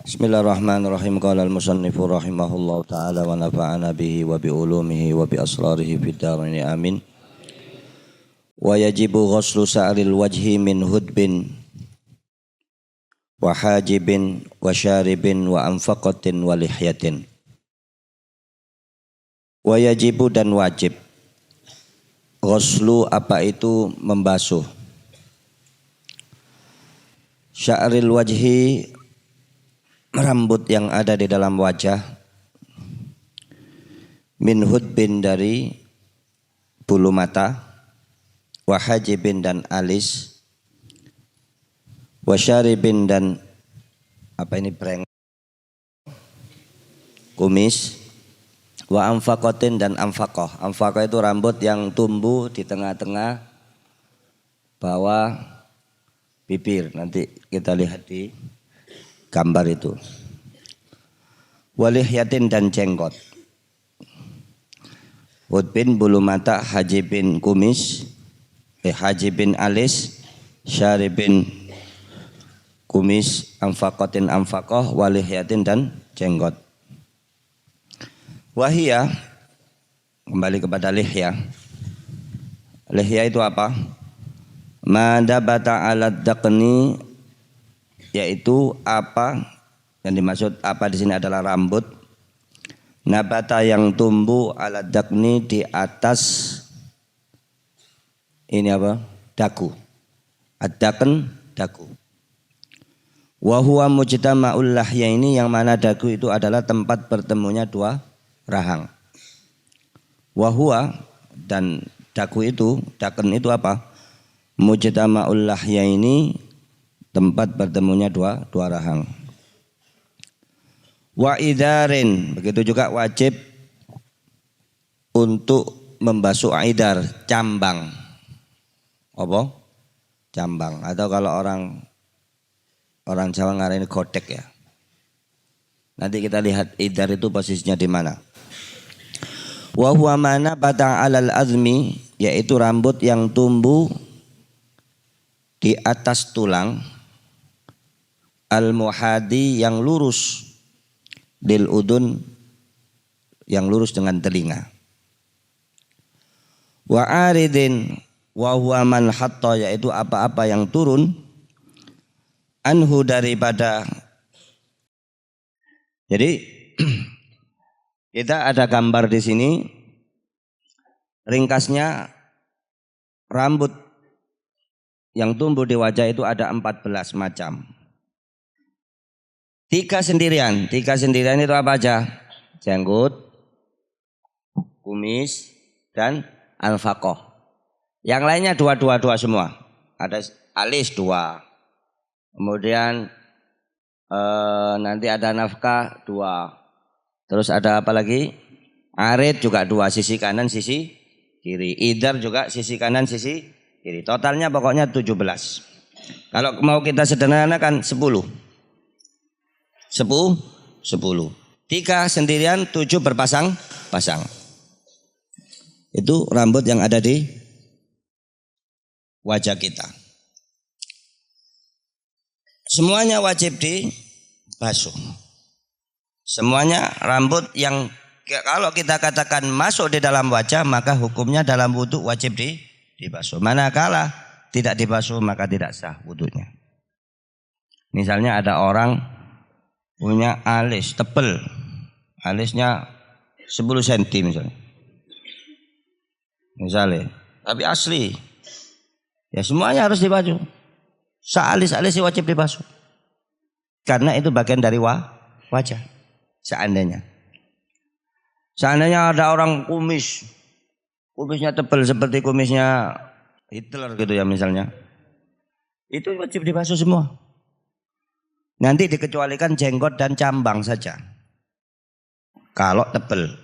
Bismillahirrahmanirrahim. Qala al-musannifu rahimahullahu ta'ala wa nafa'ana bihi wa bi ulumihi wa bi asrarihi fid dharain amin. Wa yajibu ghuslu sa'ril wajhi min hudbin wa hajibin wa syaribin wa anfaqatin wa lihyatin. Wa yajibu dan wajib. Ghuslu apa itu membasuh. Sa'ril wajhi rambut yang ada di dalam wajah, min hudbin dari bulu mata, wa hajibin dan alis, wa syaribin dan breng, kumis, wa anfaqatin dan anfaqah. Anfaqah itu rambut yang tumbuh di tengah-tengah bawah bibir. Nanti kita lihat di gambar itu. Walihyatin dan jenggot. Hudbin bulu mata, hajibin kumis, hajibin alis, syaribin kumis, anfaqatin anfaqah, walihyatin dan jenggot. Wahia, kembali kepada lihya. Lihya itu apa? Madabata alad daqni, yaitu apa yang dimaksud apa di sini adalah rambut. Nabata yang tumbuh ala dakni di atas ini apa? Dagu. Ad-dakn dagu. Wa huwa mujtama'ul lahya, ini yang mana dagu itu adalah tempat bertemunya dua rahang. Wa huwa dan dagu itu, dakn itu apa? Mujtama'ul lahya ini tempat bertemunya dua rahang. Wa idarin, begitu juga wajib untuk membasuh idar, cambang. Apa? Cambang. Atau kalau orang Jawa ngarani godek ya. Nanti kita lihat idar itu posisinya di mana. Wa huwa mana bata alal azmi, yaitu rambut yang tumbuh di atas tulang, al-muhadi yang lurus, lil udun yang lurus dengan telinga. Wa aridin wa huwa man hatta, yaitu apa-apa yang turun, anhu daripada. Jadi kita ada gambar di sini, ringkasnya rambut yang tumbuh di wajah itu ada 14 macam. Tiga sendirian itu apa aja? Jenggot, kumis, dan anfaqah. Yang lainnya dua semua. Ada alis 2. Kemudian nanti ada nafkah 2. Terus ada apa lagi? Arid juga 2, sisi kanan, sisi kiri. Idar juga sisi kanan, sisi kiri. Totalnya pokoknya 17. Kalau mau kita sederhanakan 10. 10. 3 sendirian, 7 berpasang-pasang. Itu rambut yang ada di wajah kita. Semuanya wajib dibasuh. Semuanya rambut yang kalau kita katakan masuk di dalam wajah, maka hukumnya dalam wudu wajib dibasuh. Manakala tidak dibasuh maka tidak sah wudunya. Misalnya ada orang punya alis tebel, alisnya 10 cm misalnya, tapi asli, ya semuanya harus dibasuh. Sealis-alis wajib dibasuh, karena itu bagian dari wajah. Seandainya ada orang kumisnya tebal seperti kumisnya Hitler gitu ya misalnya, itu wajib dibasuh semua. Nanti dikecualikan jenggot dan cambang saja, kalau tebel.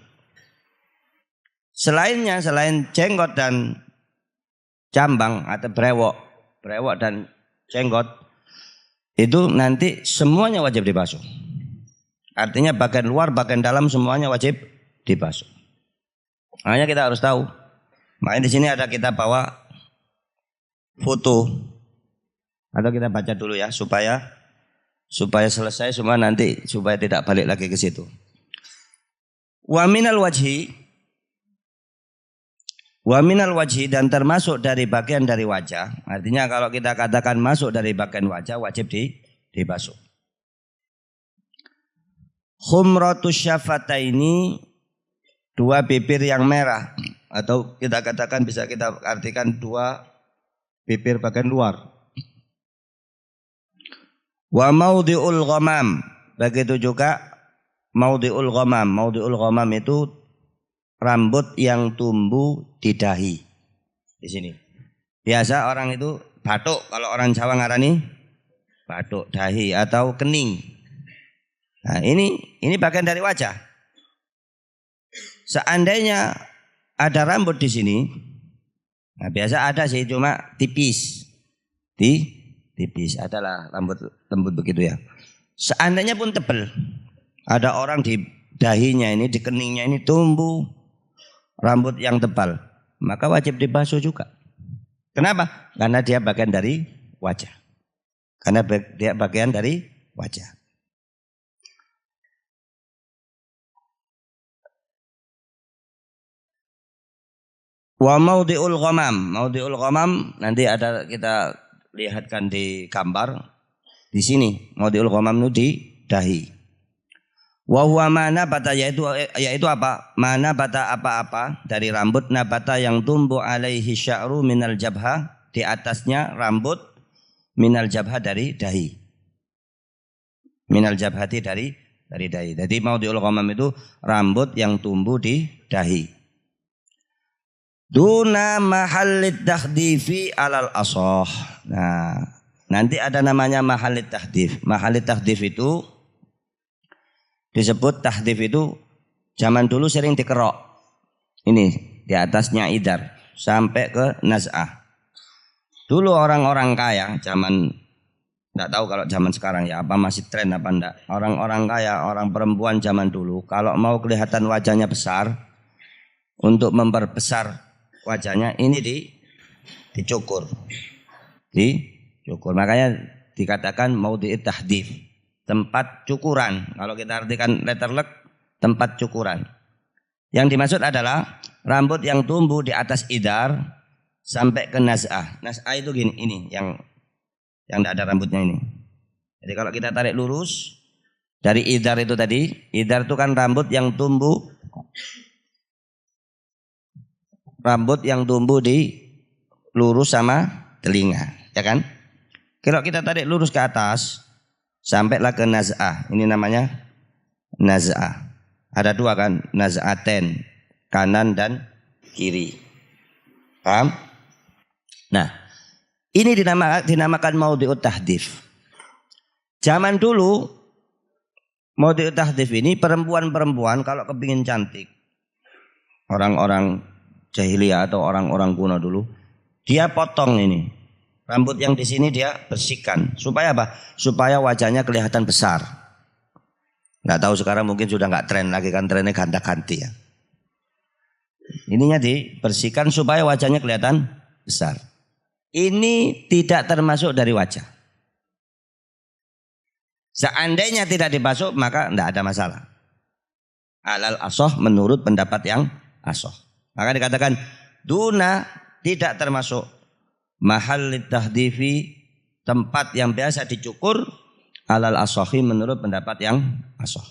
Selainnya, selain jenggot dan cambang atau brewok dan jenggot, itu nanti semuanya wajib dibasuh. Artinya bagian luar, bagian dalam semuanya wajib dibasuh. Makanya kita harus tahu. Makanya di sini ada kita bawa foto. Atau kita baca dulu ya supaya supaya selesai semua nanti, supaya tidak balik lagi ke situ. Wa minal wajhi dan termasuk dari bagian dari wajah. Artinya kalau kita katakan masuk dari bagian wajah wajib dibasuh. Khumratus syafataini, dua bibir yang merah, atau kita katakan bisa kita artikan dua bibir bagian luar. Wa maudhi'ul ghamam, begitu juga maudhi'ul ghamam. Maudhi'ul ghamam itu rambut yang tumbuh di dahi. Di sini. Biasa orang itu batuk, kalau orang Jawa ngarani batuk dahi atau kening. Nah, ini bagian dari wajah. Seandainya ada rambut di sini, nah biasa ada sih cuma tipis. Tipis adalah rambut lembut begitu ya. Seandainya pun tebal, ada orang di dahinya ini, di keningnya ini tumbuh rambut yang tebal, maka wajib dibasuh juga. Kenapa? Karena dia bagian dari wajah. Karena dia bagian dari wajah. Wa maudhi'ul ghamam. Maudhi'ul ghamam nanti ada kita lihatkan di gambar. Di sini maudhi'ul ghamam itu di dahi. Wa huwa ma nabata, yaitu apa? Ma nabata apa-apa dari rambut, nabata yang tumbuh alaihi sya'ru minal jabha, di atasnya rambut, minal jabha dari dahi. Minal jabhati dari dahi. Jadi maudhi'ul ghamam itu rambut yang tumbuh di dahi. Duna mahallit takhdifi alal asah. Nah, nanti ada namanya mahallit takhdif. Mahallit takhdif itu disebut takhdif itu zaman dulu sering dikerok. Ini di atasnya idar sampai ke naz'ah. Dulu orang-orang kaya zaman, tidak tahu kalau zaman sekarang ya apa masih tren apa enggak. Orang-orang kaya, orang perempuan zaman dulu kalau mau kelihatan wajahnya besar, untuk memperbesar wajahnya ini dicukur. Dicukur. Makanya dikatakan maudhi'it tahdif, tempat cukuran. Kalau kita artikan letterlek, tempat cukuran. Yang dimaksud adalah rambut yang tumbuh di atas idar sampai ke naz'ah. Naz'ah itu gini, ini yang tidak ada rambutnya ini. Jadi kalau kita tarik lurus dari idar itu tadi, idar itu kan rambut yang tumbuh di lurus sama telinga, ya kan? Kalau kita tarik lurus ke atas, sampailah ke naz'ah. Ini namanya naz'ah. Ada dua kan, naz'aten, kanan dan kiri. Paham? Nah, ini dinamakan maudhi'ut tahdif. Zaman dulu, maudhi'ut tahdif ini perempuan-perempuan kalau kepingin cantik, orang-orang jahiliyah atau orang-orang kuno dulu, dia potong ini rambut yang di sini, dia bersihkan supaya apa? Supaya wajahnya kelihatan besar. Nggak tahu sekarang mungkin sudah nggak tren lagi kan, trennya ganti-ganti ya. Ininya dibersihkan supaya wajahnya kelihatan besar. Ini tidak termasuk dari wajah. Seandainya tidak dibasuh maka tidak ada masalah. Alal asoh, menurut pendapat yang asoh. Maka dikatakan duna, tidak termasuk mahallit tahdifi, tempat yang biasa dicukur, alal asohi, menurut pendapat yang asoh.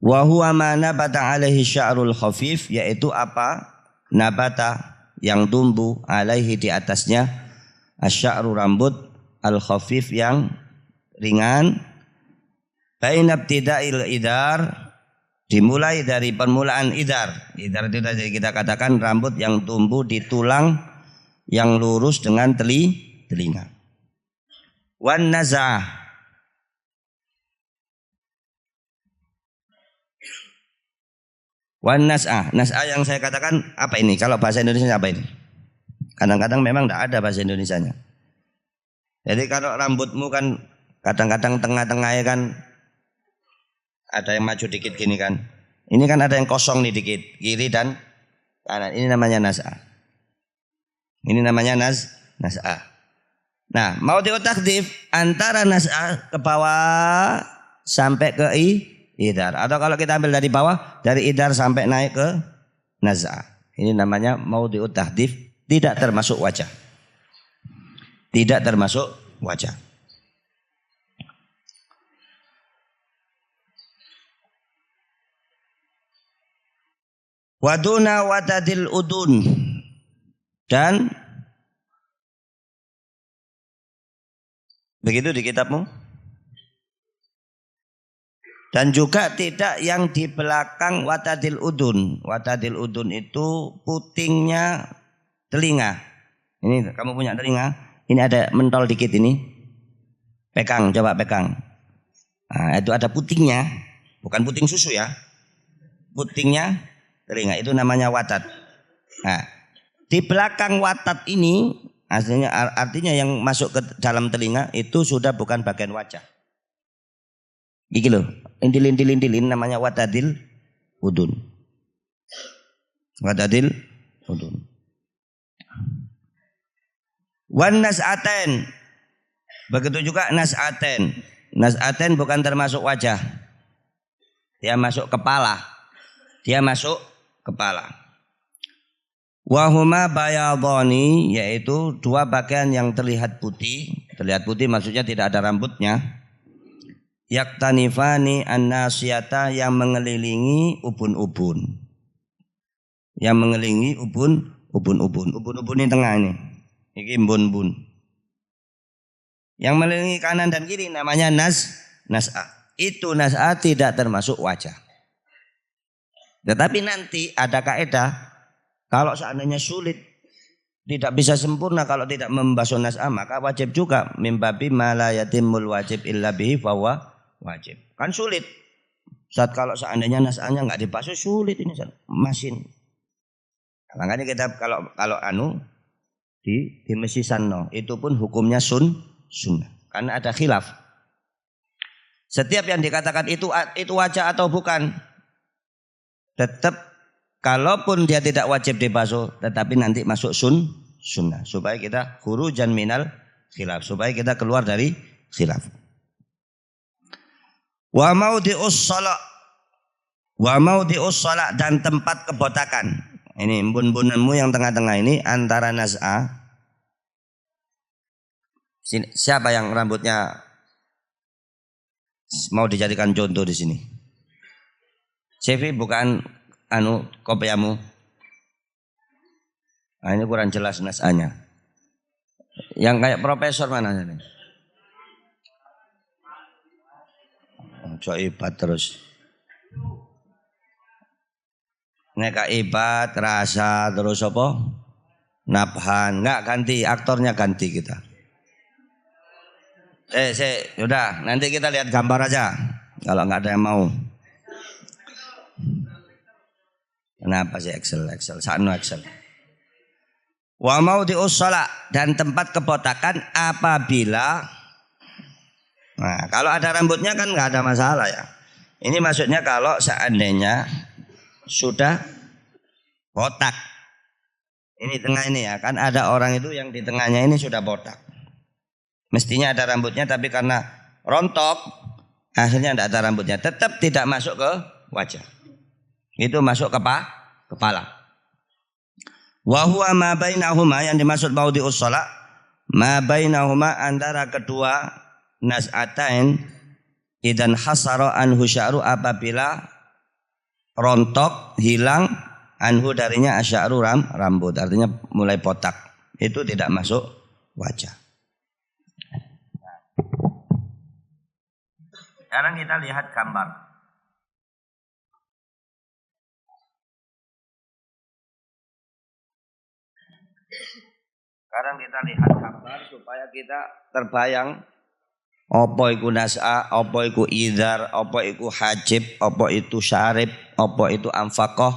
Wa huwa ma nabata alaihi sya'rul khafif, yaitu apa? Nabata, yang tumbuh, alaihi, di atasnya, asy'aru, rambut, al khafif, yang ringan, baina ibtida'il idar, dimulai dari permulaan idar. Idar itu tadi kita katakan rambut yang tumbuh di tulang yang lurus dengan telinga. Wan naz'ah, wan naz'ah. Naz'ah yang saya katakan apa ini? Kalau bahasa Indonesia apa ini? Kadang-kadang memang tidak ada bahasa Indonesianya. Jadi kalau rambutmu kan kadang-kadang tengah-tengahnya kan ada yang maju dikit gini kan. Ini kan ada yang kosong nih dikit, kiri dan kanan. Ini namanya naz'ah. Ini namanya naz'ah. Nah, mau diutakdif antara nas'ah ke bawah sampai ke idar. Atau kalau kita ambil dari bawah, dari idar sampai naik ke naz'ah. Ini namanya mau diutakdif, tidak termasuk wajah. Tidak termasuk wajah. Waduna watadil udun. Dan begitu di kitabmu. Dan juga tidak yang di belakang watadil udun. Watadil udun itu putingnya telinga. Ini kamu punya telinga. Ini ada mentol dikit ini. Pegang, coba pegang. Nah, itu ada putingnya. Bukan puting susu ya. Putingnya telinga. Itu namanya watad. Nah, di belakang watad ini artinya yang masuk ke dalam telinga itu sudah bukan bagian wajah. Gini loh, intilin namanya watadil udun. Watadil udun. Wan nas'aten. Begitu juga nas'aten. Nas'aten bukan termasuk wajah. Dia masuk kepala. Dia masuk kepala. Wahuma bayadhani, yaitu dua bagian yang terlihat putih. Terlihat putih maksudnya tidak ada rambutnya. Yaktanifani an-nasiyata, yang mengelilingi ubun-ubun. Yang mengelilingi ubun-ubun. Ubun-ubun ini tengah ini. Ini bun-bun. Yang mengelilingi kanan dan kiri namanya nas'ah. Itu nas'ah tidak termasuk wajah. Tetapi nanti ada kaidah. Kalau seandainya sulit, tidak bisa sempurna kalau tidak membasuh nas'ah, maka wajib juga. Mimbabi ma la yatimul wajib illa bihi fahuwa wajib. Kan sulit. Saat kalau seandainya nas'ahnya enggak dibasuh, sulit ini masin. Makanya kita kalau di mesisan itu pun hukumnya sunnah. Karena ada khilaf. Setiap yang dikatakan itu wajah atau bukan, tetap kalaupun dia tidak wajib dibasuh, tetapi nanti masuk sunnah. Supaya kita khurujan minal khilaf. Supaya kita keluar dari khilaf. Wa maudhi'us shalah. Wa maudhi'us shalah, dan tempat kebotakan. Ini bun-bunanmu yang tengah-tengah ini antara nas'ah. Siapa yang rambutnya mau dijadikan contoh di sini? Sefi bukan kopiamu. Nah, ini kurang jelas nas'ahnya. Yang kayak profesor mana ini? Coibat terus. Neka ibat, rasa, terus apa? Nabhan. Enggak, ganti, aktornya ganti kita. Udah, nanti kita lihat gambar aja. Kalau enggak ada yang mau. Kenapa sih Excel? Sanu Excel. Wa maudhi'us shalah, dan tempat kebotakan apabila, nah kalau ada rambutnya kan enggak ada masalah ya. Ini maksudnya kalau seandainya sudah botak. Ini tengah ini ya, kan ada orang itu yang di tengahnya ini sudah botak. Mestinya ada rambutnya, tapi karena rontok akhirnya tidak ada rambutnya. Tetap tidak masuk ke wajah. Itu masuk ke kepala. Wa huwa ma bainahuma, yang dimaksud maudhi'us shalah, ma bainahuma antara kedua nas'atain, idan hasara anhu sya'ru, apabila rontok, hilang anhu darinya asya'ru, rambut, artinya mulai botak. Itu tidak masuk wajah. Sekarang kita lihat gambar. Sekarang kita lihat gambar supaya kita terbayang apa iku nas'ah, apa iku idhar, apa iku hajib, apa itu syarib, apa itu anfaqah,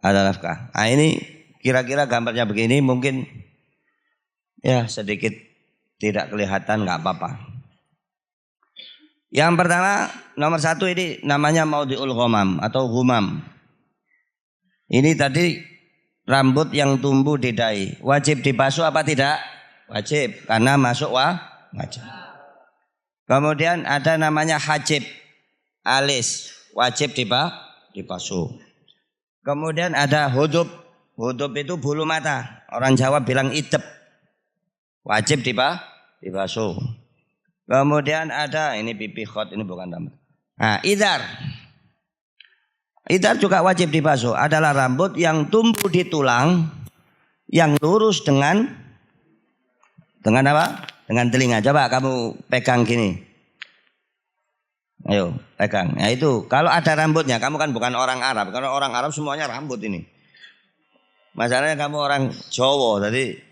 ada nafkah. Nah ini kira-kira gambarnya begini, mungkin ya sedikit tidak kelihatan, nggak apa-apa. Yang pertama, nomor satu, ini namanya maudhi'ul ghamam atau humam. Ini tadi rambut yang tumbuh di dahi. Wajib dibasuh apa tidak? wajib karena masuk wajib. Kemudian ada namanya hajib, alis, wajib dibasuh. Kemudian ada hudub, hudub itu bulu mata. Orang Jawa bilang idep, wajib dibasuh. Kemudian ada ini pipi khot, ini bukan rambut. Nah, idar. Idar juga wajib dibasuh. Adalah rambut yang tumbuh di tulang, yang lurus dengan apa? Dengan telinga. Coba kamu pegang gini. Ayo pegang. Nah itu kalau ada rambutnya, kamu kan bukan orang Arab. Karena orang Arab semuanya rambut ini. Masalahnya kamu orang Jawa, jadi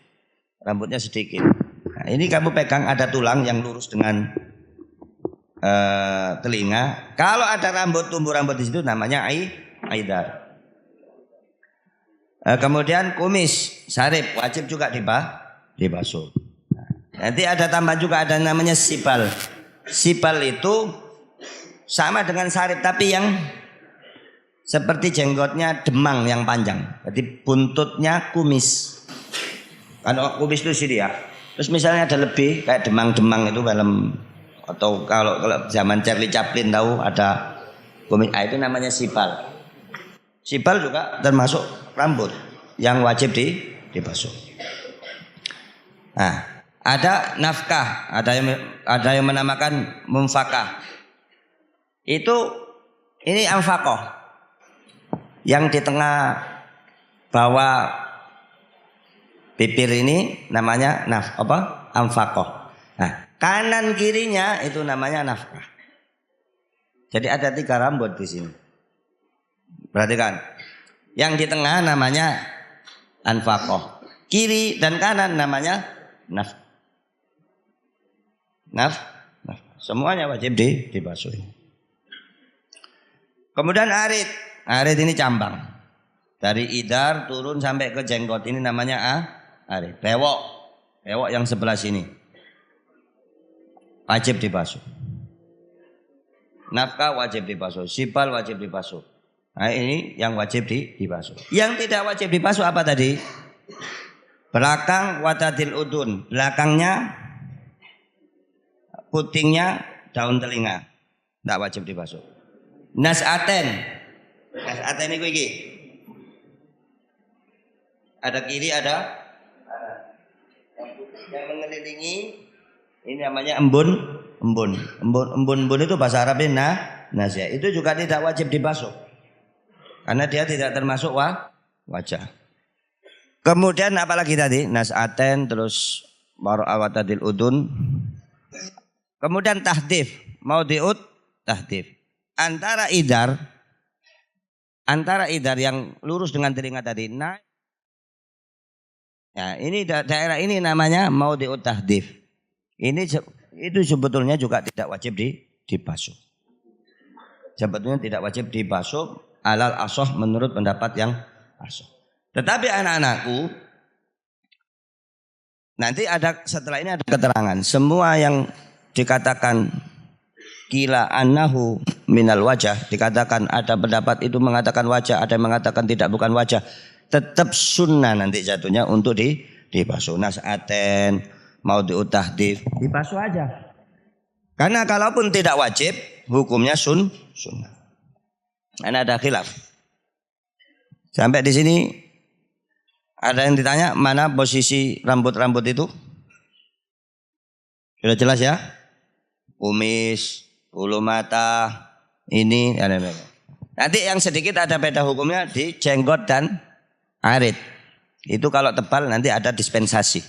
rambutnya sedikit. Nah, ini kamu pegang ada tulang yang lurus dengan telinga. Kalau ada rambut, tumbuh rambut di situ namanya aidar. Kemudian kumis, sarip wajib juga dibasuh. Nanti ada tambah juga ada namanya sipal. Sipal itu sama dengan sarip tapi yang seperti jenggotnya demang yang panjang. Jadi buntutnya kumis. Kalau kumis itu sini ya. Terus misalnya ada lebih kayak demang-demang itu film atau kalau zaman Charlie Chaplin tahu ada kumis, itu namanya sipal. Sipal juga termasuk rambut yang wajib dibasuh. Nah, ada nafkah, ada yang menamakan mumfakah. Ini anfakoh yang di tengah bawah bibir ini namanya anfakoh. Nah, kanan kirinya itu namanya nafkah. Jadi ada 3 rambut di sini. Perhatikan, yang di tengah namanya anfakoh, kiri dan kanan namanya nafkah. Semuanya wajib dibasuh. Kemudian arit. Arit ini cambang. Dari idar turun sampai ke jenggot ini namanya arit. Bewok. Bewok yang sebelah sini. Wajib dibasuh. Nafkah wajib dibasuh. Sipal wajib dibasuh. Nah ini yang wajib dibasuh. Yang tidak wajib dibasuh apa tadi? Belakang watadil udun. Belakangnya putingnya daun telinga. Tidak wajib dibasuh. Nasaten. Nasaten itu iki. Ada kiri ada yang mengelilingi ini namanya embun itu bahasa Arabnya nasya. Itu juga tidak wajib dibasuh. Karena dia tidak termasuk wajah. Kemudian apalagi tadi? Nasaten, terus mar'awatadil udun. Kemudian tahdif, maudiut tahdif. Antara idar yang lurus dengan telinga tadi naik. Nah, ini daerah ini namanya maudiut tahdif. Itu sebetulnya juga tidak wajib dibasuh. Sebetulnya tidak wajib dibasuh alal asoh menurut pendapat yang asoh. Tetapi anak-anakku, nanti setelah ini ada keterangan. Semua yang dikatakan kila annahu minal wajah, dikatakan ada pendapat itu mengatakan wajah, ada yang mengatakan tidak bukan wajah. Tetap sunnah nanti jatuhnya untuk dibasuh. Nasaten, maudiut tahdif, dibasuh aja. Karena kalaupun tidak wajib, hukumnya sunnah. Karena ada khilaf. Sampai di sini ada yang ditanya mana posisi rambut-rambut itu? Sudah jelas ya? Kumis, bulu mata, ini. Nanti yang sedikit ada beda hukumnya di jenggot dan arit. Itu kalau tebal nanti ada dispensasi.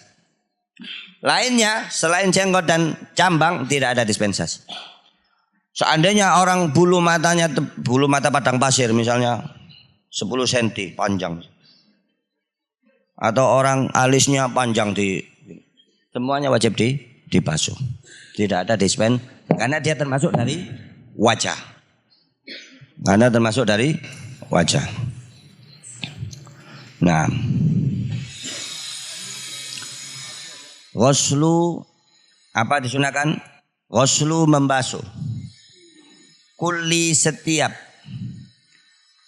Lainnya selain jenggot dan cambang tidak ada dispensasi. Seandainya orang bulu mata padang pasir misalnya 10 cm panjang. Atau orang alisnya panjang semuanya wajib dibasuh. Tidak ada dispen karena dia termasuk dari wajah. Nah, ghuslu apa disunahkan? Ghuslu membasuh. Kulli setiap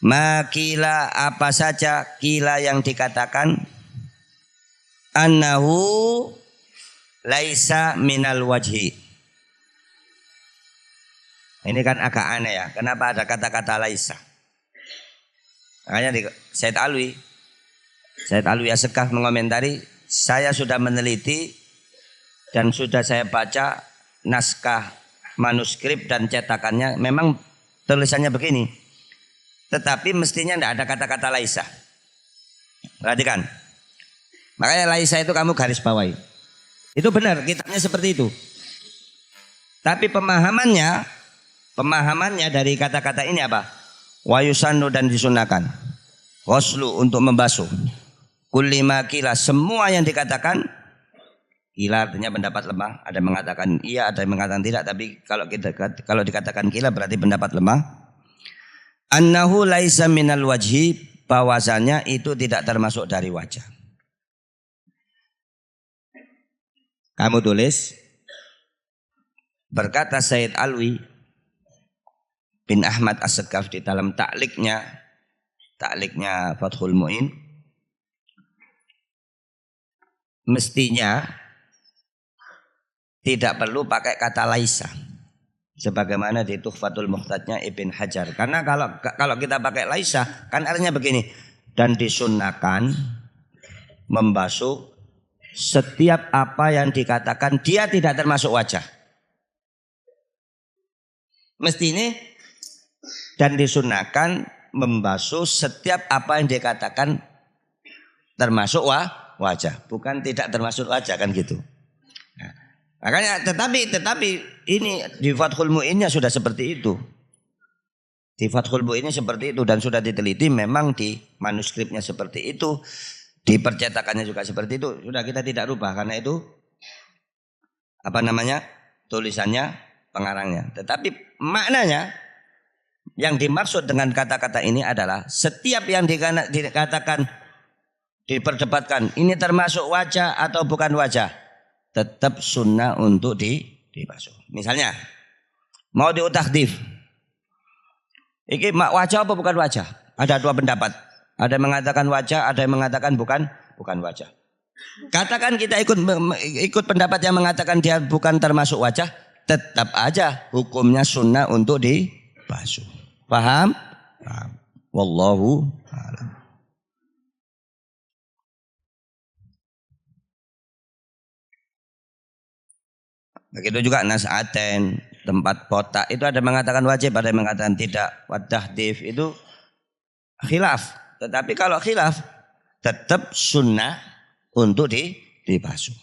makila apa saja kila yang dikatakan annahu laisa minal wajhi. Ini kan agak aneh ya. Kenapa ada kata-kata laisa? Makanya di Said Alwi As-Sekaf mengomentari, saya sudah meneliti dan sudah saya baca naskah manuskrip dan cetakannya, memang tulisannya begini. Tetapi mestinya tidak ada kata-kata laisa. Perhatikan. Makanya laisa itu kamu garis bawahi. Itu benar, kitabnya seperti itu. Tapi pemahamannya dari kata-kata ini apa? Wa yusannu, dan disunahkan. Ghuslu, untuk membasuh. Kulli ma qila, semua yang dikatakan. Qila artinya pendapat lemah. Ada yang mengatakan iya, ada yang mengatakan tidak. Tapi kalau dikatakan qila berarti pendapat lemah. Annahu laisa minal wajhi, bahwasanya itu tidak termasuk dari wajah. Kamu tulis, berkata Said Alwi bin Ahmad As-Sekaf di dalam takliknya Fathul Mu'in, mestinya tidak perlu pakai kata laisa sebagaimana di Tuhfatul Muhtajnya Ibn Hajar. Karena kalau kita pakai laisa kan artinya begini, dan disunnahkan membasuh setiap apa yang dikatakan dia tidak termasuk wajah. Mestinya dan disunnahkan membasuh setiap apa yang dikatakan termasuk wajah, bukan tidak termasuk wajah, kan gitu. Nah, makanya tetapi ini di Fathul Mu'innya sudah seperti itu. Di Fathul Mu'innya seperti itu dan sudah diteliti, memang di manuskripnya seperti itu, di percetakannya juga seperti itu. Sudah kita tidak rubah karena itu tulisannya pengarangnya. Tetapi maknanya yang dimaksud dengan kata-kata ini adalah setiap yang dikatakan, diperdebatkan ini termasuk wajah atau bukan wajah, tetap sunnah untuk dibasuh. Misalnya mau diutakhdif, ini wajah apa bukan wajah? Ada dua pendapat. Ada yang mengatakan wajah, ada yang mengatakan bukan wajah. Katakan kita ikut pendapat yang mengatakan dia bukan termasuk wajah, tetap aja hukumnya sunnah untuk dibasuh. Paham? Paham. Wallahu a'lam. Begitu juga nas'aten, tempat potak, itu ada yang mengatakan wajib, ada yang mengatakan tidak. Wadahdif itu khilaf. Tetapi kalau khilaf tetap sunnah untuk dibasuh.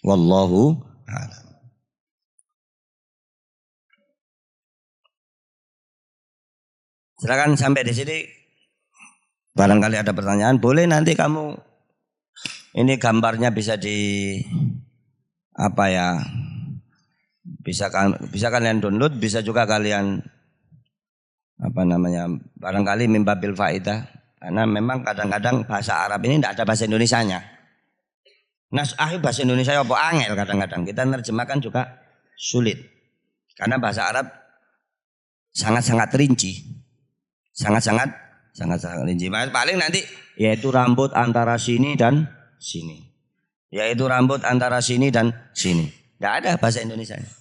Wallahu a'lam. Silakan sampai di sini. Barangkali ada pertanyaan, boleh nanti kamu ini gambarnya bisa bisa kalian download, bisa juga kalian barangkali mimbabil faidah, karena memang kadang-kadang bahasa Arab ini tidak ada bahasa Indonesianya. Bahasa Indonesia apa angel, kadang-kadang kita nerjemahkan juga sulit karena bahasa Arab sangat-sangat rinci, sangat-sangat rinci. Paling nanti yaitu rambut antara sini dan sini, yaitu rambut antara sini dan sini, tidak ada bahasa Indonesianya.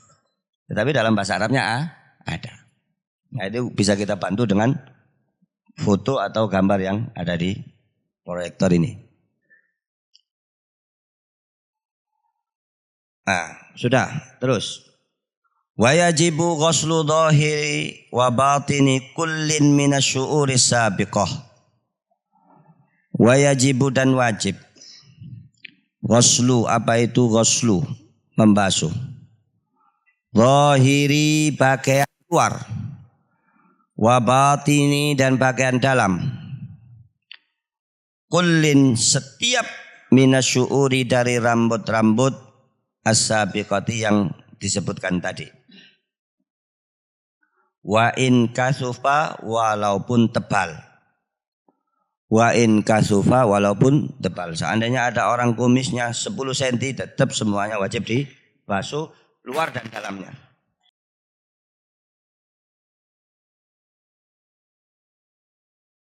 Tetapi dalam bahasa Arabnya ada. Nah, itu bisa kita bantu dengan foto atau gambar yang ada di proyektor ini. Nah, sudah. Terus. Wa yajibu ghuslu dhahiri wa batini kullin minasyu'uri sabiqah. Wa yajibu, dan wajib. Ghuslu, apa itu ghuslu? Membasuh. Dhahiri, bagian luar. Wa batini, dan bagian dalam. Kullin, setiap minasyu'uri, dari rambut-rambut as-sabiqati yang disebutkan tadi. Wa in kasufa, walaupun tebal. Wa in kasufa, walaupun tebal. Seandainya ada orang kumisnya 10 cm, tetap semuanya wajib dibasuh, luar dan dalamnya.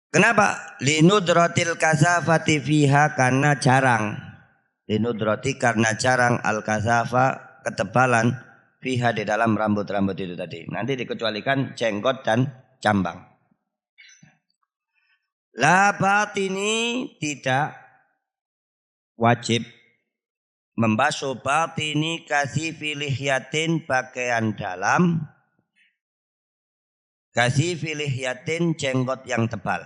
Kenapa? Linudratil kasafati fiha, karena jarang linudrati karena jarang al-kasafa ketebalan fiha di dalam rambut-rambut itu tadi. Nanti dikecualikan jenggot dan cambang. La batini tidak wajib membasuh batini kasifi lihyatin pakaian dalam, kasifi lihyatin jenggot yang tebal.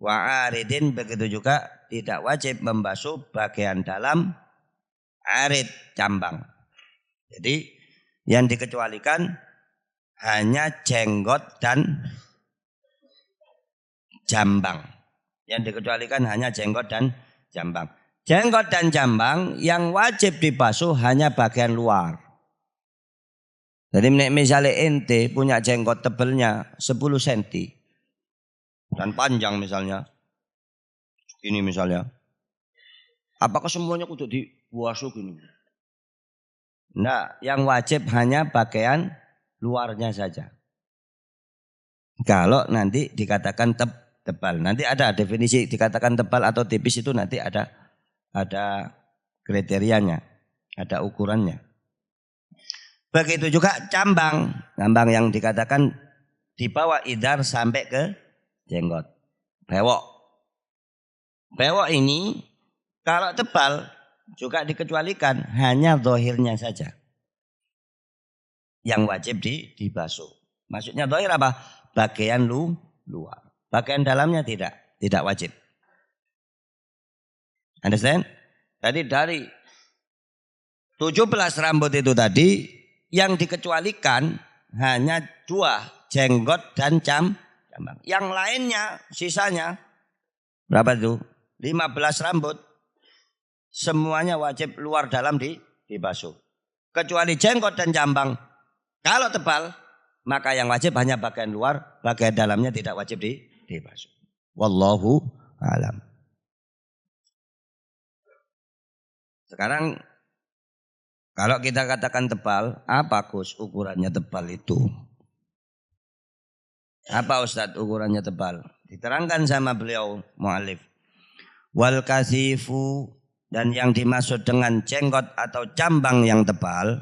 Wa aridin begitu juga tidak wajib membasuh bagian dalam arid cambang. Jadi yang dikecualikan hanya jenggot dan jambang. Yang dikecualikan hanya jenggot dan jambang. Jenggot dan jambang yang wajib dibasuh hanya bagian luar. Jadi misalnya ente punya jenggot tebelnya 10 cm dan panjang misalnya, ini misalnya, apakah semuanya kudu dibasuh gini? Nah, yang wajib hanya bagian luarnya saja. Kalau nanti dikatakan tebal, nanti ada definisi dikatakan tebal atau tipis itu nanti ada kriterianya, ada ukurannya. Begitu juga cambang yang dikatakan di bawah idar sampai ke jenggot. Bewok ini kalau tebal juga dikecualikan hanya zahirnya saja yang wajib dibasuh. Maksudnya zahir apa? Bagian luar. Bagian dalamnya tidak wajib. Understand? Jadi dari 17 rambut itu tadi yang dikecualikan hanya 2, jenggot dan cambang. Yang lainnya, sisanya berapa itu? 15 rambut. Semuanya wajib luar dalam dibasuh. Kecuali jenggot dan cambang. Kalau tebal, maka yang wajib hanya bagian luar, bagian dalamnya tidak wajib dibasuh. Wallahu a'lam. Sekarang kalau kita katakan tebal, apa Gus ukurannya tebal itu? Apa Ustadz ukurannya tebal? Diterangkan sama beliau mu'alif. Wal kasifu, dan yang dimaksud dengan jenggot atau cambang yang tebal,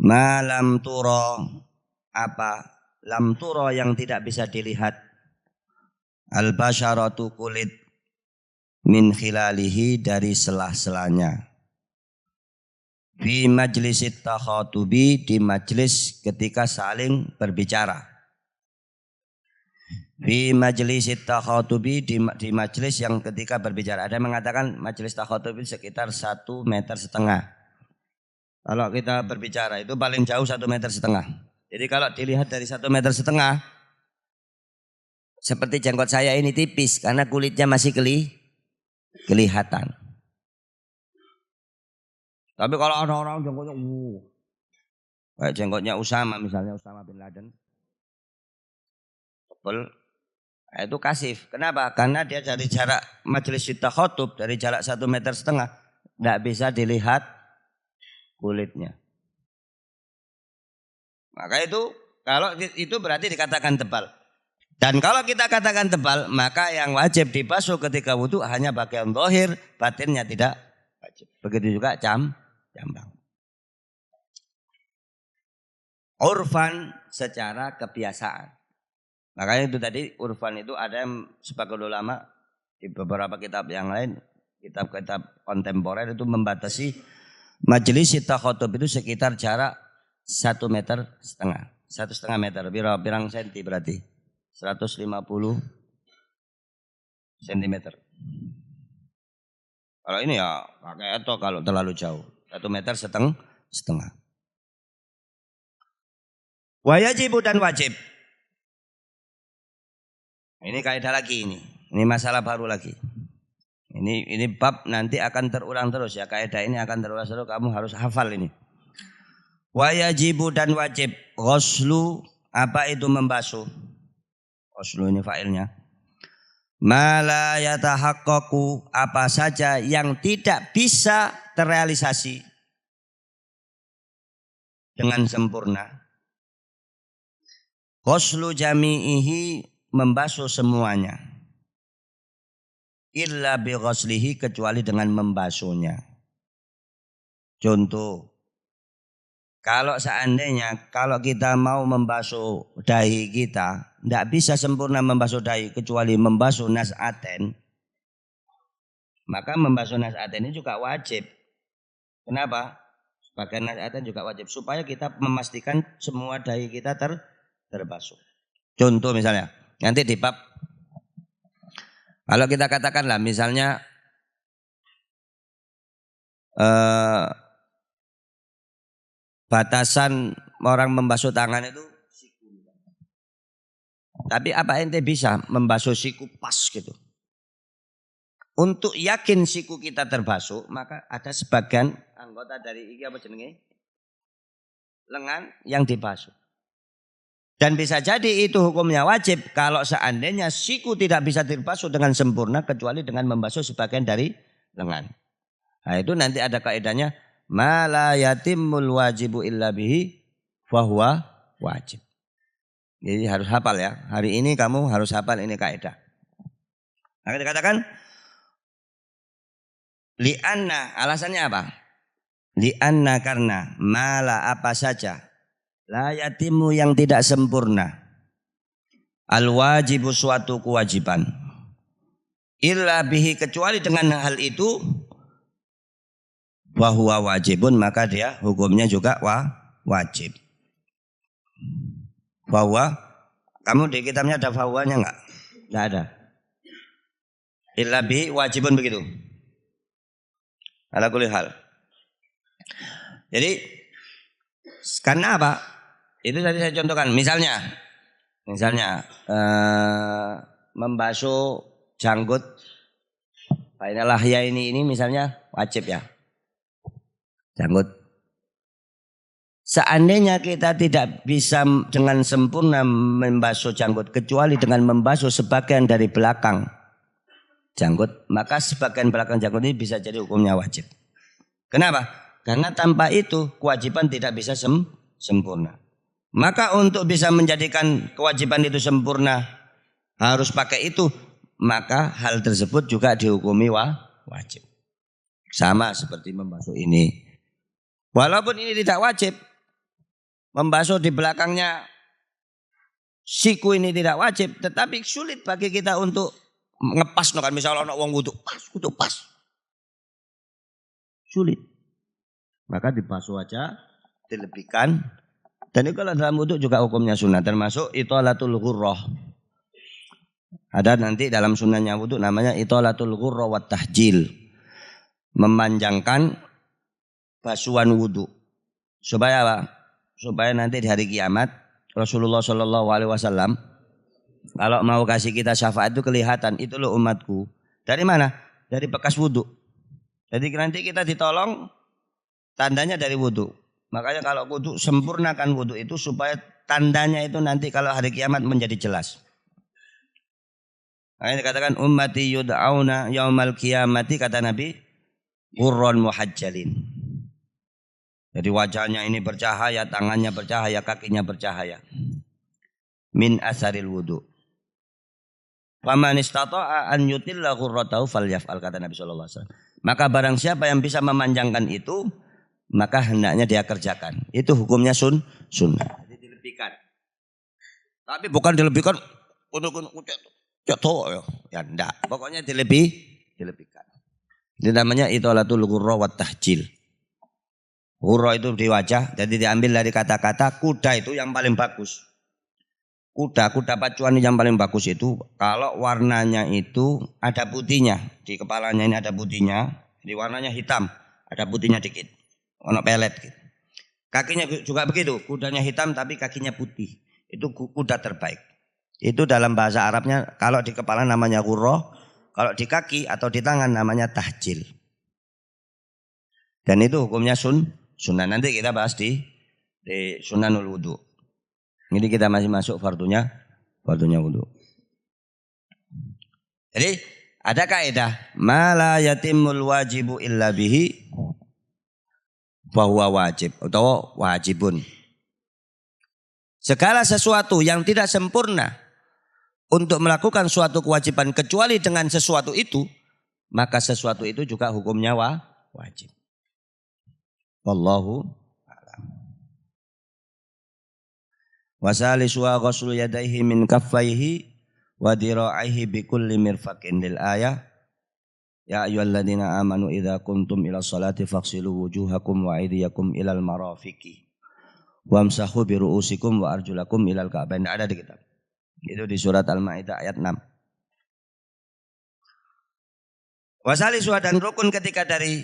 malam turo, apa? Lam turo yang tidak bisa dilihat. Al basyaratu kulit min khilalihi dari selah-selanya. Fi majlisit takhatubi di majlis ketika saling berbicara. Fi majlisit takhatubi di majlis yang ketika berbicara. Ada yang mengatakan majlis takhatubi sekitar 1,5 meter. Kalau kita berbicara itu paling jauh 1,5 meter. Jadi kalau dilihat dari 1,5 meter, seperti jenggot saya ini tipis karena kulitnya masih kelihatan. Tapi kalau ada orang jenggotnya, kayak jenggotnya Usama misalnya, Usama bin Laden, tebal, itu kasif. Kenapa? Karena dia dari jarak majelis takhotub, dari jarak 1,5 meter, tidak bisa dilihat kulitnya. Maka itu, kalau itu berarti dikatakan tebal. Dan kalau kita katakan tebal, maka yang wajib dibasuh ketika wudu hanya bagian zahir, batinnya tidak wajib. Begitu juga cambang. Urfan secara kebiasaan. Makanya itu tadi urfan itu ada yang sebagian ulama di beberapa kitab yang lain, kitab-kitab kontemporer itu membatasi majelis takhotub itu sekitar jarak 1,5 meter. 1,5 meter, birang senti berarti 150 sentimeter. Kalau ini ya pakai itu kalau terlalu jauh. 1,5 meter. Wajibu dan wajib. Ini kaidah lagi ini. Ini masalah baru lagi. Ini bab nanti akan terulang terus ya. Kaidah ini akan terulang terus. Kamu harus hafal ini. Wajibu dan wajib. Ghuslu, apa itu membasuh? Ghuslu ini fa'ilnya. Ma la yatahaqqaqu, apa saja yang tidak bisa terrealisasi dengan sempurna. Ghuslu jami'ihi, membasuh semuanya. illa bi ghaslihi kecuali dengan membasuhnya. Contoh, kalau seandainya kalau kita mau membasuh dahi kita, tidak bisa sempurna membasuh dahi kecuali membasuh nas'aten, maka membasuh nas'aten ini juga wajib. Kenapa? Sebagian nas'aten juga wajib supaya kita memastikan semua dahi kita terbasuh. Contoh misalnya, nanti di bab kalau kita katakanlah misalnya batasan orang membasuh tangan itu siku. Tapi apa ente bisa membasuh siku pas gitu? Untuk yakin siku kita terbasuh, maka ada sebagian anggota dari iki apa jenenge? Lengan yang dibasuh. Dan bisa jadi itu hukumnya wajib kalau seandainya siku tidak bisa dibasuh dengan sempurna kecuali dengan membasuh sebagian dari lengan. Nah itu nanti ada kaidahnya ma la yatimul wajibu illa bihi fahuwa wajib. Jadi harus hafal ya. Hari ini kamu harus hafal ini kaidah. Nah dikatakan li'anna alasannya apa? Li'anna karena mala apa saja la yatimu yang tidak sempurna. Al wajibu suatu kewajiban. Illa bihi kecuali dengan hal itu bahwa wajibun maka dia hukumnya juga wajib. Bahwa kamu di kitabnya ada bahwanya enggak? Enggak ada. Illa bihi wajibun begitu. Ala kulli hal. Jadi karena apa? Itu tadi saya contohkan. Misalnya membasuh janggut bainal lahya ini misalnya wajib ya. Janggut. Seandainya kita tidak bisa dengan sempurna membasuh janggut kecuali dengan membasuh sebagian dari belakang janggut, maka sebagian belakang janggut ini bisa jadi hukumnya wajib. Kenapa? Karena tanpa itu kewajiban tidak bisa sempurna. Maka untuk bisa menjadikan kewajiban itu sempurna harus pakai itu, maka hal tersebut juga dihukumi wajib. Sama seperti membasuh ini. Walaupun ini tidak wajib, membasuh di belakangnya siku ini tidak wajib, tetapi sulit bagi kita untuk ngepas kan misalnya orang wudu pas. Sulit. Maka dibasuh aja, dilebihkan. Dan itu kalau dalam wudu juga hukumnya sunnah, termasuk itolatul ghurrah. Ada nanti dalam sunnahnya wudu namanya itolatul ghurrah wa tahjil. Memanjangkan basuhan wudu. Supaya apa? Supaya nanti di hari kiamat Rasulullah Shallallahu Alaihi Wasallam kalau mau kasih kita syafaat itu kelihatan, itu loh umatku. Dari mana? Dari bekas wudu. Jadi nanti kita ditolong tandanya dari wudu. Makanya kalau wudu sempurnakan wudu itu supaya tandanya itu nanti kalau hari kiamat menjadi jelas. Makanya dikatakan ummati yud'auna yaumal qiyamati kata Nabi ghurran muhajjalin. Jadi wajahnya ini bercahaya, tangannya bercahaya, kakinya bercahaya. Min asaril wudu. Faman istata'a an yutilla ghurratahu falyaf'al kata Nabi sallallahu alaihi wasallam. Maka barang siapa yang bisa memanjangkan itu maka hendaknya dia kerjakan. Itu hukumnya sunnah. Jadi dilebihkan. Tapi bukan dilebihkan ya enggak. Pokoknya dilebihkan. Itu namanya itolatul ghurra wa tahjil. Ghurra itu di wajah, jadi diambil dari kata-kata kuda itu yang paling bagus. Kuda pacuan yang paling bagus itu kalau warnanya itu ada putihnya. Di kepalanya ini ada putihnya, di warnanya hitam, ada putihnya dikit. Ono pelet gitu. Kakinya juga begitu, kudanya hitam tapi kakinya putih. Itu kuda terbaik. Itu dalam bahasa Arabnya kalau di kepala namanya ghurrah, kalau di kaki atau di tangan namanya tahjil. Dan itu hukumnya sunnah. Nanti kita bahas di sunanul wudu. Ini kita masih masuk fardunya wudu. Jadi ada kaidah ma la yatimul wajibu illa bihi bahwa wajib atau wajibun. Segala sesuatu yang tidak sempurna untuk melakukan suatu kewajiban kecuali dengan sesuatu itu maka sesuatu itu juga hukumnya wajib. Wallahu a'lam. Wasalisu ghuslu yadayhi min kaffaihi wa dira'aihi bi kulli mirfaqin lil ayah. Ya ayyuhalladzina amanu idza qumtum ila sholati faghsilu wujuhakum wa aydiyakum ilal marafiqi wamsahu bi ru'usikum wa arjulakum ilal ka'bain. Ada di kitab. Itu di surat Al-Maidah ayat 6. Wasalisu dan rukun ketika dari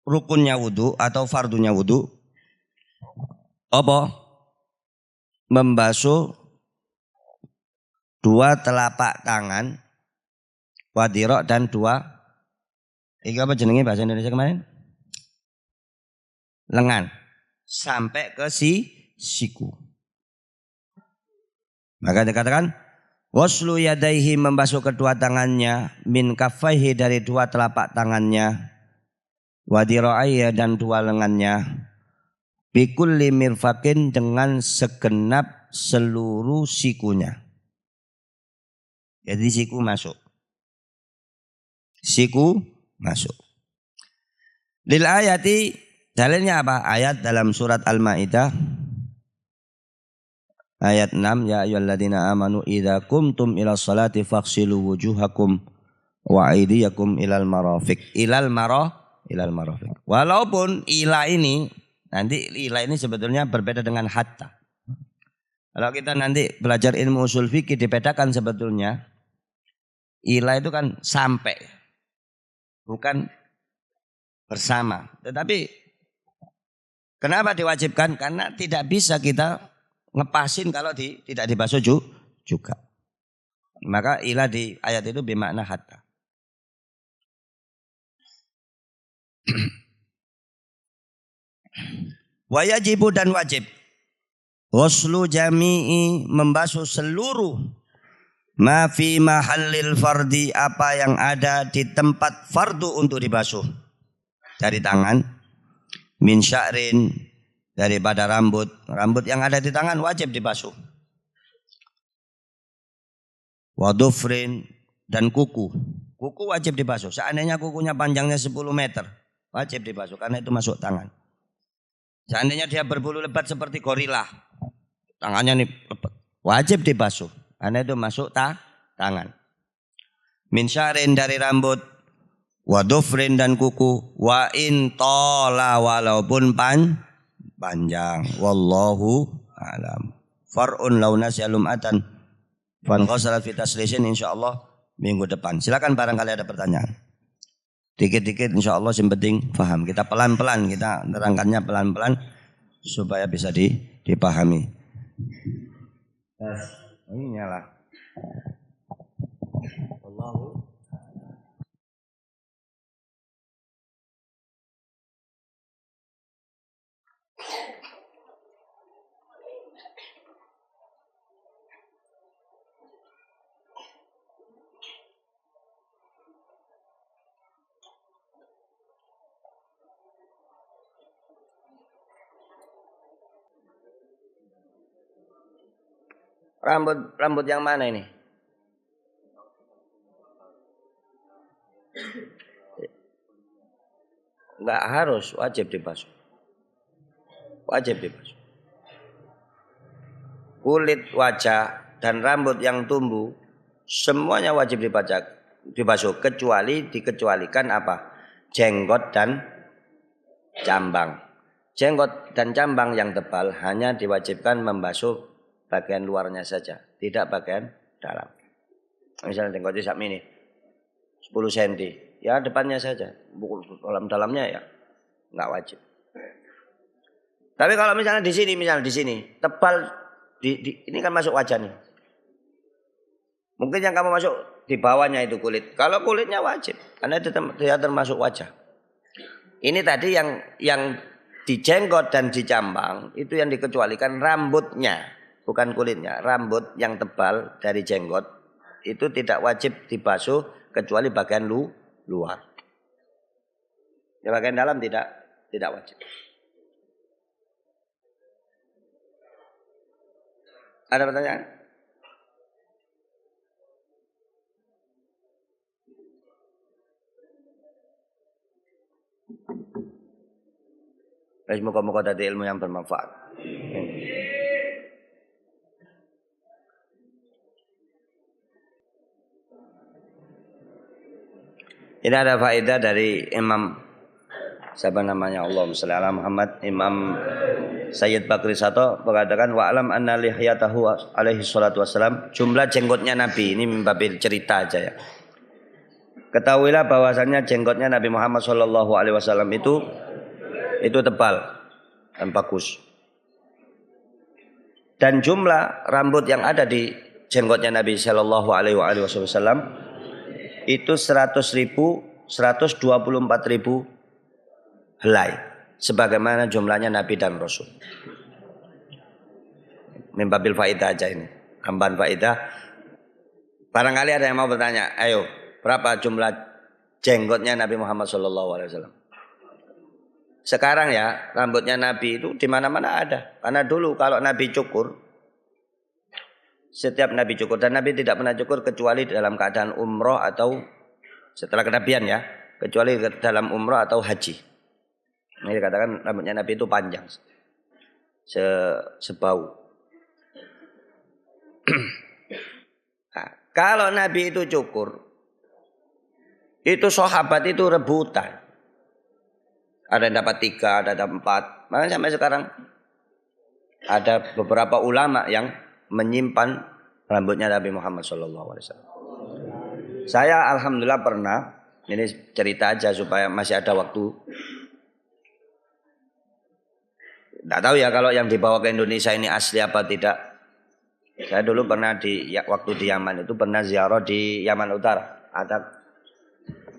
rukunnya wudu atau fardunya wudu apa? Membasuh dua telapak tangan wadirok dan dua iki apa jenenge bahasa Indonesia kemarin? Lengan sampai ke siku. Maka dikatakan waslu yadaihi membasuh kedua tangannya min kaffaihi dari dua telapak tangannya wadira'ayya dan dua lengannya bikulli mirfakin dengan segenap seluruh sikunya. Jadi siku masuk. Siku masuk. Lil ayati dalilnya apa? Ayat dalam surat Al-Maidah ayat 6 ya ayyuhalladzina amanu idza qumtum ila sholati faghsilu wujuhakum wa aydiyakum ilal marafiq. Ilal marafiq. Walaupun ila ini nanti ila ini sebetulnya berbeda dengan hatta. Kalau kita nanti belajar ilmu usul fikih dibedakan sebetulnya ila itu kan sampai bukan bersama. Tetapi kenapa diwajibkan? Karena tidak bisa kita ngepasin kalau tidak dibasuh juga. Maka ilah di ayat itu bermakna hatta. Wajibu dan wajib. Ghuslu jami'i membasuh seluruh ma fi mahallil fardi apa yang ada di tempat fardu untuk dibasuh. Dari tangan, min sya'rin daripada rambut. Rambut yang ada di tangan wajib dibasuh. Wa dhufrin dan kuku. Kuku wajib dibasuh. Seandainya kukunya panjangnya 10 meter, wajib dibasuh karena itu masuk tangan. Seandainya dia berbulu lebat seperti gorila, tangannya nih lebat, wajib dibasuh. Karena itu masuk tangan. Min sya'rin dari rambut, wa dhufrin dan kuku, wa in tola walaupun panjang. Wallahu a'lam. Far'un launas yalum'atan fan ghasalat fi taslisin insyaallah minggu depan. Silakan barangkali ada pertanyaan. Dikit-dikit insyaallah yang penting paham. Kita pelan-pelan, kita nerangkannya pelan-pelan supaya bisa dipahami. Ini nyala. Allahu Rambut yang mana ini? Enggak harus, wajib dibasuh. Wajib dibasuh. Kulit wajah dan rambut yang tumbuh semuanya wajib dibasuh kecuali dikecualikan apa? Jenggot dan cambang. Jenggot dan cambang yang tebal hanya diwajibkan membasuh bagian luarnya saja, tidak bagian dalam. Misalnya jenggotnya sak ini 10 cm, ya depannya saja, dalamnya ya nggak wajib. Tapi kalau misalnya di sini tebal, ini kan masuk wajah nih. Mungkin yang kamu masuk di bawahnya itu kulit. Kalau kulitnya wajib, karena itu dia termasuk wajah. Ini tadi yang di jenggot dan di cambang itu yang dikecualikan rambutnya. Bukan kulitnya, rambut yang tebal dari jenggot itu tidak wajib dibasuh kecuali bagian luar. Ya bagian dalam tidak wajib. Ada pertanyaan? Semoga-moga tadi ilmu yang bermanfaat. Ini ada faedah dari Imam siapa namanya Allah Muhammad Muhammad Imam Sayyid Bakri Sato mengatakan wa alam anna lihiyatahu alaihi salatu wassalam, jumlah jenggotnya Nabi ini membabil cerita aja ya. Ketahuilah bahwasannya jenggotnya Nabi Muhammad sallallahu alaihi wasallam itu tebal dan bagus. Dan jumlah rambut yang ada di jenggotnya Nabi sallallahu alaihi wasallam itu 124.000 helai sebagaimana jumlahnya Nabi dan Rasul. Membabil faidah aja ini, tambahan faidah. Barangkali ada yang mau bertanya, ayo berapa jumlah jenggotnya Nabi Muhammad SAW? Sekarang ya rambutnya Nabi itu di mana-mana ada. Karena dulu kalau Nabi cukur, setiap Nabi cukur, dan Nabi tidak pernah cukur kecuali dalam keadaan umroh atau setelah kenabian ya, kecuali dalam umroh atau haji. Ini dikatakan rambutnya Nabi itu panjang, sebau. Nah, kalau Nabi itu cukur, itu sahabat itu rebutan. Ada yang dapat 3, ada yang dapat 4. Makanya sampai sekarang ada beberapa ulama yang menyimpan rambutnya Nabi Muhammad SAW. Saya alhamdulillah pernah, ini cerita aja supaya masih ada waktu. Tidak tahu ya kalau yang dibawa ke Indonesia ini asli apa tidak. Saya dulu pernah waktu di Yaman itu pernah ziarah di Yaman Utara. Ada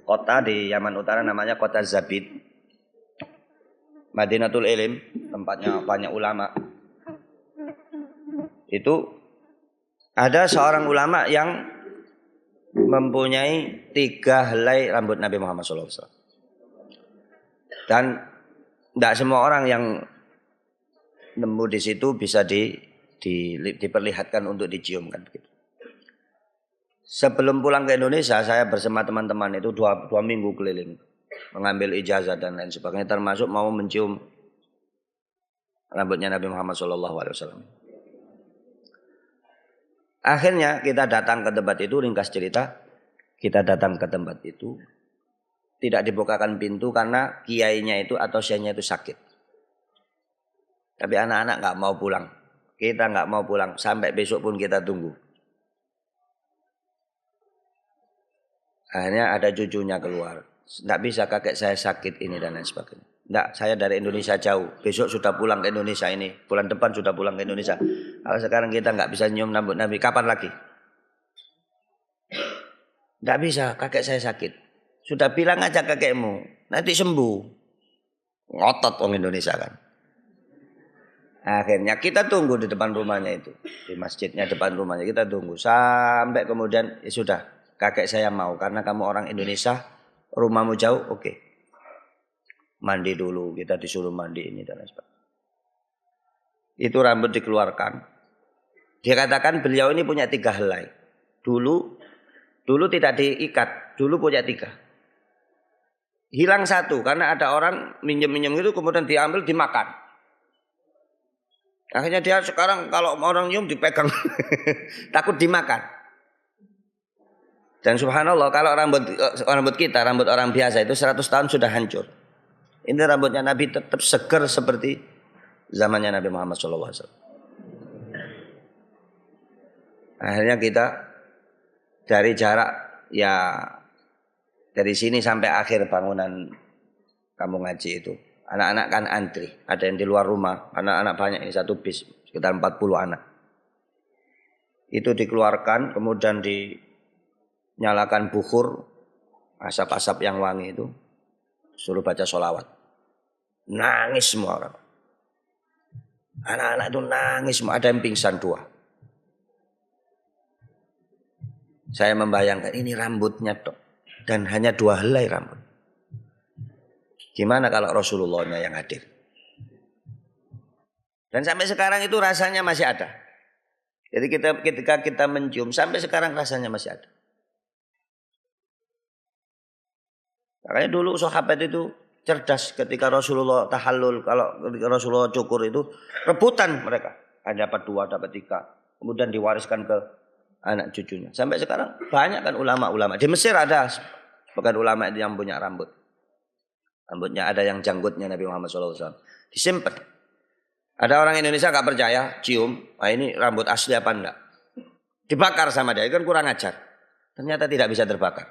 kota di Yaman Utara namanya kota Zabid. Madinatul Ilim, tempatnya banyak ulama. Itu ada seorang ulama yang mempunyai 3 helai rambut Nabi Muhammad SAW. Dan tidak semua orang yang nemu di situ bisa diperlihatkan untuk diciumkan. Sebelum pulang ke Indonesia, saya bersama teman-teman itu 2 minggu keliling, mengambil ijazah dan lain sebagainya, termasuk mau mencium rambutnya Nabi Muhammad SAW. Akhirnya kita datang ke tempat itu, ringkas cerita, kita datang ke tempat itu, tidak dibukakan pintu karena kiainya itu atau syekhnya itu sakit. Tapi anak-anak nggak mau pulang, kita nggak mau pulang, sampai besok pun kita tunggu. Akhirnya ada cucunya keluar, nggak bisa kakek saya sakit ini dan lain sebagainya. Nggak, saya dari Indonesia jauh, besok sudah pulang ke Indonesia ini, bulan depan sudah pulang ke Indonesia. Kalau sekarang kita nggak bisa nyium rambut Nabi, kapan lagi? Nggak bisa, kakek saya sakit. Sudah bilang aja kakekmu, nanti sembuh. Ngotot orang Indonesia kan. Akhirnya kita tunggu di depan rumahnya itu, di masjidnya depan rumahnya kita tunggu sampai kemudian ya sudah, kakek saya mau karena kamu orang Indonesia, rumahmu jauh, oke. Mandi dulu, kita disuruh mandi ini dan lain sebagainya. Itu rambut dikeluarkan. Dia katakan beliau ini punya 3 helai. Dulu tidak diikat, dulu punya 3. Hilang 1 karena ada orang minjem-minjem itu kemudian diambil dimakan. Akhirnya dia sekarang kalau orang nyium dipegang, takut dimakan. Dan subhanallah kalau rambut kita, rambut orang biasa itu 100 tahun sudah hancur. Ini rambutnya Nabi tetap seger seperti zamannya Nabi Muhammad SAW. Akhirnya kita dari jarak ya dari sini sampai akhir bangunan kampung ngaji itu, anak-anak kan antri, ada yang di luar rumah, anak-anak banyak, ini satu bis sekitar 40 anak. Itu dikeluarkan, kemudian dinyalakan bukhur, asap-asap yang wangi itu, suruh baca sholawat. Nangis semua orang. Anak-anak itu nangis semua, ada yang pingsan 2. Saya membayangkan ini rambutnya tok dan hanya 2 helai rambut. Gimana kalau Rasulullahnya yang hadir? Dan sampai sekarang itu rasanya masih ada. Jadi ketika kita mencium sampai sekarang rasanya masih ada. Makanya dulu sahabat itu cerdas ketika Rasulullah tahallul, kalau ketika Rasulullah cukur itu rebutan mereka. Ada dapat 2, dapat 3. Kemudian diwariskan ke anak cucunya. Sampai sekarang banyak kan ulama-ulama. Di Mesir ada bukan ulama yang punya rambut. Rambutnya ada yang janggutnya Nabi Muhammad SAW. Disimpan. Ada orang Indonesia gak percaya, cium. Nah ini rambut asli apa enggak? Dibakar sama dia, kan kurang ajar. Ternyata tidak bisa terbakar.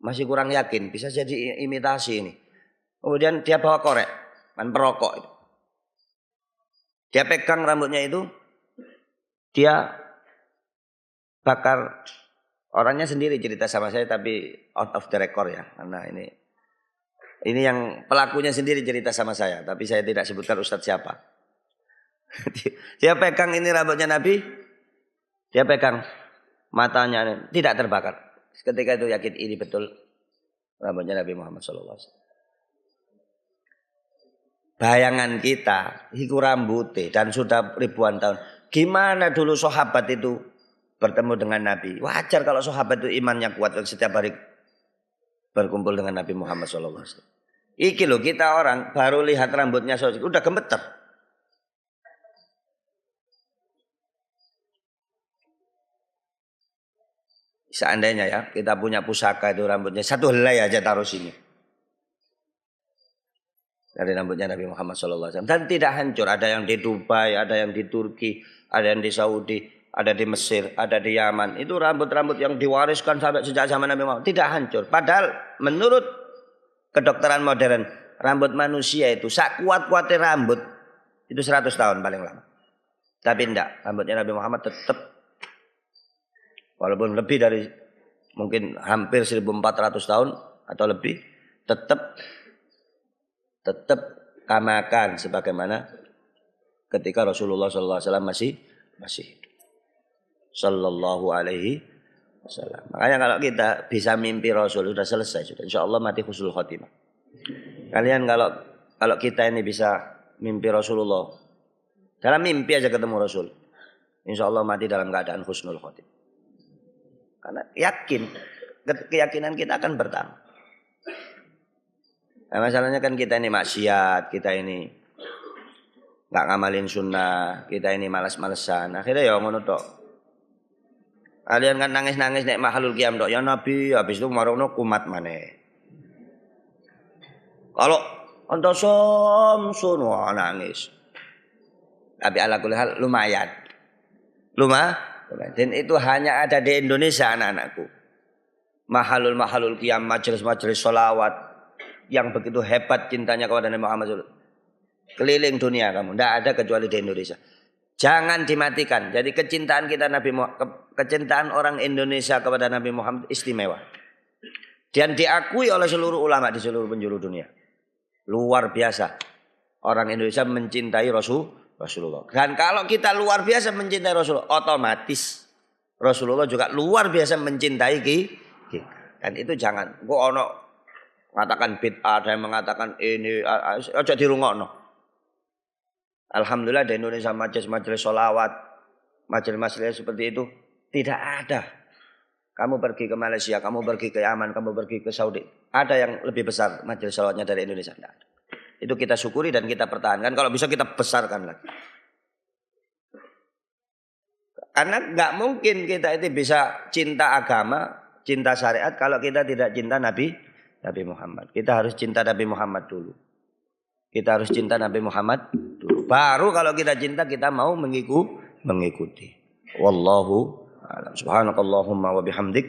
Masih kurang yakin, bisa jadi imitasi ini. Kemudian dia bawa korek, kan perokok itu. Dia pegang rambutnya itu, dia bakar. Orangnya sendiri cerita sama saya, tapi out of the record ya. Karena ini yang pelakunya sendiri cerita sama saya, tapi saya tidak sebutkan ustadz siapa. Dia pegang ini rambutnya Nabi, dia pegang matanya, tidak terbakar. Ketika itu yakin ini betul rambutnya Nabi Muhammad SAW. Bayangan kita, iku rambutnya dan sudah ribuan tahun. Gimana dulu sahabat itu bertemu dengan Nabi? Wajar kalau sahabat itu imannya kuat dan setiap hari berkumpul dengan Nabi Muhammad SAW. Iki loh kita orang baru lihat rambutnya udah gemeter. Seandainya ya kita punya pusaka itu rambutnya 1 helai aja taruh sini. Dari rambutnya Nabi Muhammad SAW. Dan tidak hancur. Ada yang di Dubai, ada yang di Turki, ada yang di Saudi, ada di Mesir, ada di Yaman. Itu rambut-rambut yang diwariskan sampai sejak zaman Nabi Muhammad. Tidak hancur. Padahal menurut kedokteran modern, rambut manusia itu kuat-kuatnya rambut itu 100 tahun paling lama. Tapi enggak. Rambutnya Nabi Muhammad tetap, walaupun lebih dari mungkin hampir 1400 tahun atau lebih, tetap kamakan sebagaimana ketika Rasulullah SAW masih hidup. Sallallahu alaihi wasallam. Makanya kalau kita bisa mimpi Rasul sudah selesai sudah. Insyaallah mati husnul khotimah. Kalian kalau kita ini bisa mimpi Rasulullah, dalam mimpi aja ketemu Rasul, insyaallah mati dalam keadaan husnul khotimah. Karena keyakinan kita akan bertambah. Nah, masalahnya kan kita ini maksiat, kita ini nggak ngamalin sunnah, kita ini malas-malesan. Akhirnya ya ngono tok. Kalian kan nangis-nangis nek mahalul qiyam tok ya Nabi, habis itu marono kumat maneh. Kalau antasom suno nangis. Tapi ala kulli hal lumayan. Dan itu hanya ada di Indonesia anak-anakku. Mahalul qiyam, majelis-majelis sholawat yang begitu hebat cintanya kepada Nabi Muhammad SAW. Keliling dunia kamu, tidak ada kecuali di Indonesia. Jangan dimatikan. Jadi kecintaan kita kecintaan orang Indonesia kepada Nabi Muhammad istimewa. Dan diakui oleh seluruh ulama di seluruh penjuru dunia. Luar biasa. Orang Indonesia mencintai Rasulullah. Dan kalau kita luar biasa mencintai Rasulullah, otomatis Rasulullah juga luar biasa mencintai kita. Dan itu jangan. Kok ono mengatakan bid'ah, ada yang mengatakan ini, aja dirungokno. Alhamdulillah di Indonesia majelis-majelis sholawat, majelis-majelis seperti itu tidak ada. Kamu pergi ke Malaysia, kamu pergi ke Yaman, kamu pergi ke Saudi, ada yang lebih besar majelis sholawatnya dari Indonesia? Tidak ada. Itu kita syukuri dan kita pertahankan. Kalau bisa kita besarkan lagi. Karena nggak mungkin kita itu bisa cinta agama, cinta syariat kalau kita tidak cinta Nabi Muhammad. Kita harus cinta Nabi Muhammad dulu. Kita harus cinta Nabi Muhammad dulu. Baru kalau kita cinta kita mau mengikuti. Wallahu a'lam. Subhanakallahumma wa bihamdik.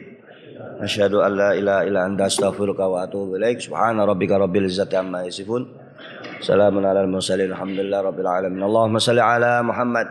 Asyhadu an la ilaha illa anta astaghfiruka wa atubu ilaik. Subhana rabbika rabbil izzati amma yasifun. Salamun alal mursalin. Alhamdulillah rabbil alamin. Allahumma shalli ala Muhammad